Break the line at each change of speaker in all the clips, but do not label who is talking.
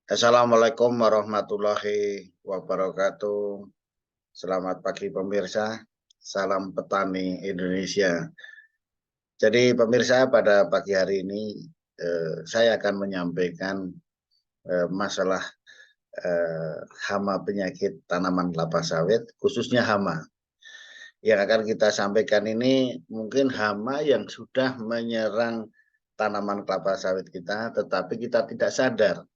Assalamualaikum warahmatullahi wabarakatuh. Selamat pagi pemirsa, salam petani Indonesia. Jadi pemirsa, pada pagi hari ini saya akan menyampaikan masalah hama penyakit tanaman kelapa sawit, khususnya hama. Yang akan kita sampaikan ini mungkin hama yang sudah menyerang tanaman kelapa sawit kita, tetapi kita tidak sadar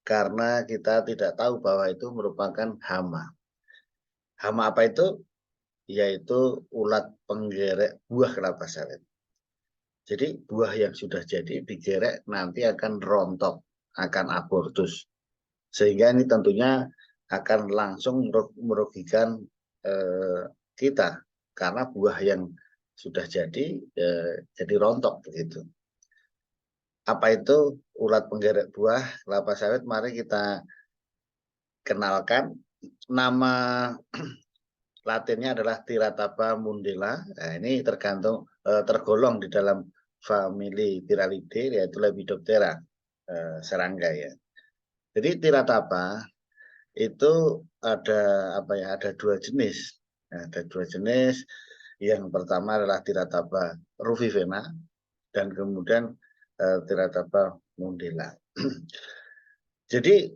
karena kita tidak tahu bahwa itu merupakan hama. Hama apa itu? Yaitu ulat penggerek buah kelapa sawit. Jadi buah yang sudah jadi digerek nanti akan rontok, akan abortus. Sehingga ini tentunya akan langsung merugikan kita karena buah yang sudah jadi rontok begitu. Apa itu ulat penggerek buah kelapa sawit? Mari kita kenalkan. Nama Latinnya adalah Tirataba mundela. Nah, ini tergolong di dalam famili Tiralidae, yaitu Lepidoptera, serangga ya. Jadi Tirataba itu ada dua jenis. Nah, ada dua jenis. Yang pertama adalah Tirataba rufifena dan kemudian Tirataba mundela. Jadi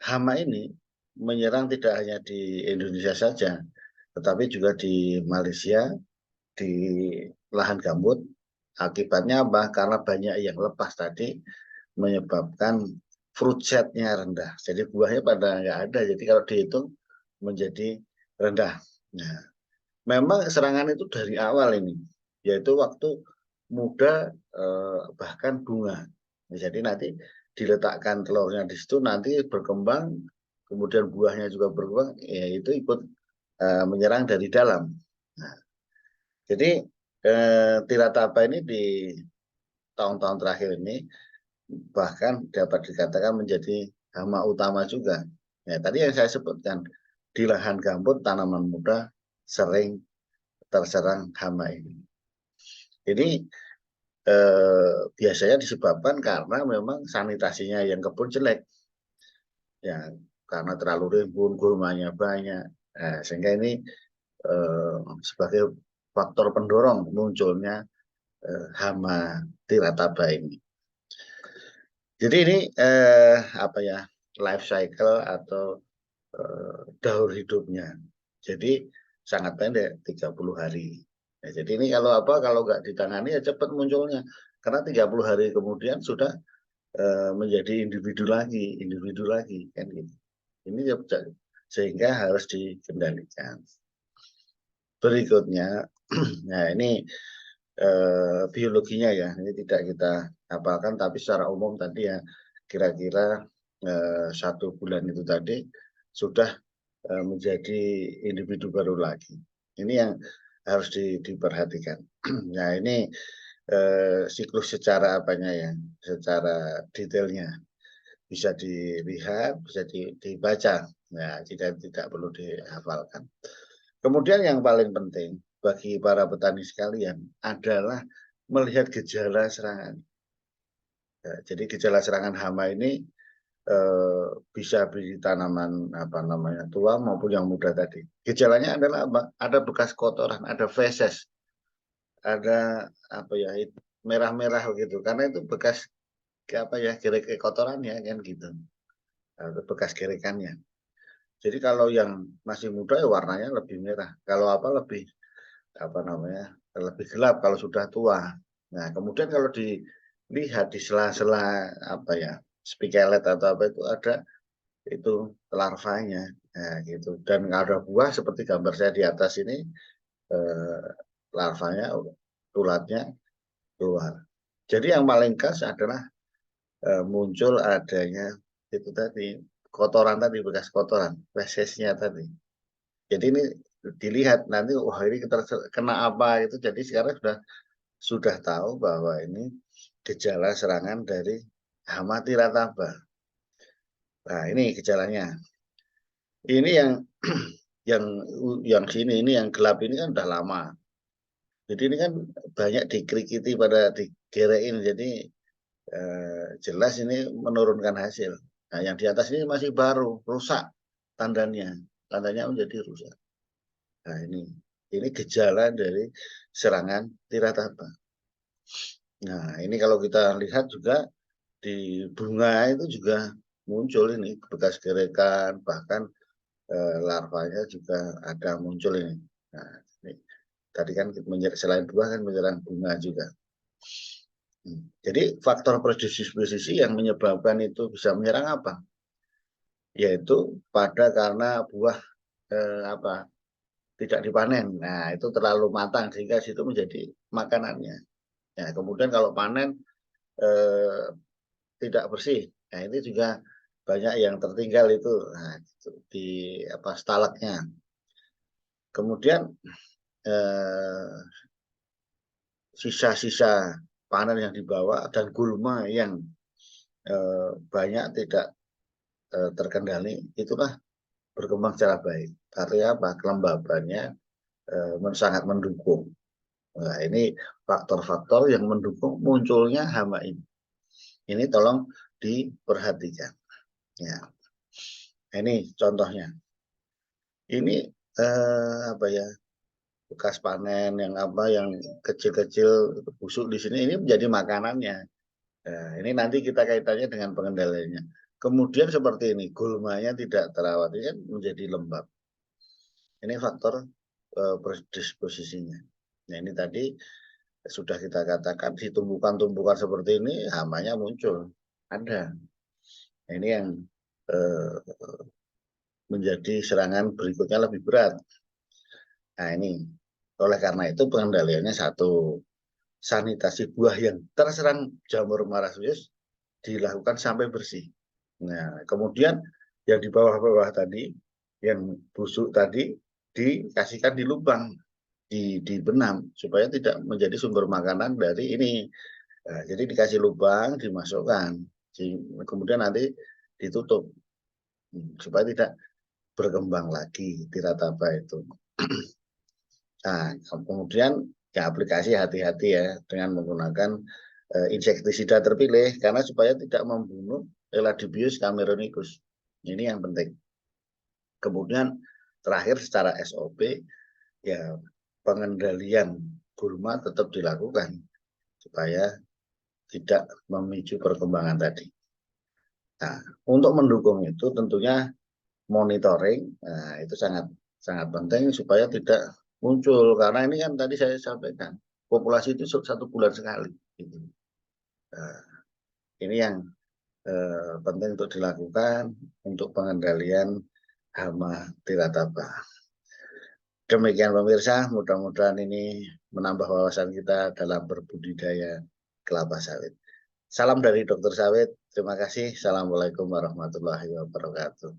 hama ini menyerang tidak hanya di Indonesia saja, tetapi juga di Malaysia, di lahan gambut. Akibatnya apa? Karena banyak yang lepas tadi, menyebabkan fruit set-nya rendah. Jadi buahnya pada nggak ada. Jadi kalau dihitung menjadi rendah. Nah, memang serangan itu dari awal ini, yaitu waktu muda bahkan bunga. Jadi nanti diletakkan telurnya di situ, nanti berkembang, kemudian buahnya juga berkembang, ya itu ikut menyerang dari dalam. Nah, jadi tirataba ini di tahun-tahun terakhir ini bahkan dapat dikatakan menjadi hama utama juga. Ya, tadi yang saya sebutkan, di lahan gambut tanaman muda sering terserang hama ini. Jadi biasanya disebabkan karena memang sanitasinya yang kebun jelek, ya karena terlalu rimbun, gulmanya banyak, sehingga ini sebagai faktor pendorong munculnya hama tirataba ini. Jadi ini life cycle atau daur hidupnya. Jadi sangat pendek, 30 hari. Ya, jadi ini kalau nggak ditangani ya cepat munculnya. Karena 30 hari kemudian sudah menjadi individu lagi kan gitu. Ini sehingga harus dikendalikan. Berikutnya, nah ini biologinya ya, ini tidak kita hafalkan, tapi secara umum tadi ya kira-kira 1 bulan itu tadi sudah menjadi individu baru lagi. Ini yang harus diperhatikan. Nah ini siklus secara secara detailnya bisa dilihat, bisa dibaca. Nah, tidak perlu dihafalkan. Kemudian yang paling penting bagi para petani sekalian adalah melihat gejala serangan. Ya, jadi gejala serangan hama ini bisa di tanaman tua maupun yang muda tadi. Gejalanya adalah apa? Ada bekas kotoran, ada feses, ada merah-merah gitu. Karena itu bekas gerek kotorannya kan gitu. Bekas gerekannya. Jadi kalau yang masih muda ya warnanya lebih merah. Kalau lebih lebih gelap kalau sudah tua. Nah, kemudian kalau dilihat di sela-sela spikelet atau apa itu ada itu larvanya. Nah, gitu. Dan ada buah seperti gambar saya di atas ini, eh, larvanya, ulatnya keluar. Jadi yang paling khas adalah muncul adanya itu tadi, kotoran tadi, bekas kotoran, fesesnya tadi. Jadi ini dilihat nanti, wah ini kita kena apa itu. Jadi sekarang sudah tahu bahwa ini gejala serangan dari hama tirataba. Nah ini gejalanya. Ini yang yang ini yang gelap ini kan udah lama. Jadi ini kan banyak dikrikiti pada digerekin. Jadi jelas ini menurunkan hasil. Nah, yang di atas ini masih baru, rusak tandanya menjadi rusak. Nah, ini gejala dari serangan tirataba. Nah, ini kalau kita lihat juga di bunga itu juga muncul ini bekas gerekan, bahkan larvanya juga ada muncul ini. Nah, ini tadi kan selain buah kan menyerang bunga juga. Jadi faktor predisposisi yang menyebabkan itu bisa menyerang apa? Yaitu karena buah tidak dipanen. Nah, itu terlalu matang sehingga situ menjadi makanannya. Nah, kemudian kalau panen tidak bersih. Nah, ini juga banyak yang tertinggal itu, nah, di stalaknya. Kemudian sisa-sisa panen yang dibawa dan gulma yang banyak tidak terkendali, itulah berkembang secara baik. Artinya apa? Kelembabannya sangat mendukung. Nah, ini faktor-faktor yang mendukung munculnya hama ini. Ini tolong diperhatikan. Ya, ini contohnya. Ini bekas panen yang kecil-kecil busuk di sini ini menjadi makanannya. Nah, ini nanti kita kaitannya dengan pengendaliannya. Kemudian seperti ini, gulmanya tidak terawat, ini kan menjadi lembab. Ini faktor predisposisinya. Nah, ini tadi sudah kita katakan di tumbukan-tumbukan seperti ini hamanya muncul, ada. Nah, ini yang menjadi serangan berikutnya lebih berat. Nah, ini oleh karena itu pengendaliannya satu, sanitasi buah yang terserang jamur marasius dilakukan sampai bersih. Nah, kemudian yang di bawah-bawah tadi, yang busuk tadi dikasihkan di lubang, dibenam supaya tidak menjadi sumber makanan dari ini. Nah, jadi dikasih lubang, dimasukkan, kemudian nanti ditutup supaya tidak berkembang lagi tirataba itu. Nah, kemudian ya aplikasi hati-hati ya dengan menggunakan insektisida terpilih karena supaya tidak membunuh Eladibius cameronicus. Ini yang penting. Kemudian terakhir secara SOP ya pengendalian gulma tetap dilakukan supaya tidak memicu perkembangan tadi. Nah, untuk mendukung itu tentunya monitoring, nah, itu sangat sangat penting supaya tidak muncul karena ini kan tadi saya sampaikan populasi itu 1 bulan sekali. Gitu. Nah, ini yang penting untuk dilakukan untuk pengendalian hama tirataba. Demikian pemirsa, mudah-mudahan ini menambah wawasan kita dalam berbudidaya kelapa sawit. Salam dari Dokter Sawit. Terima kasih. Assalamualaikum warahmatullahi wabarakatuh.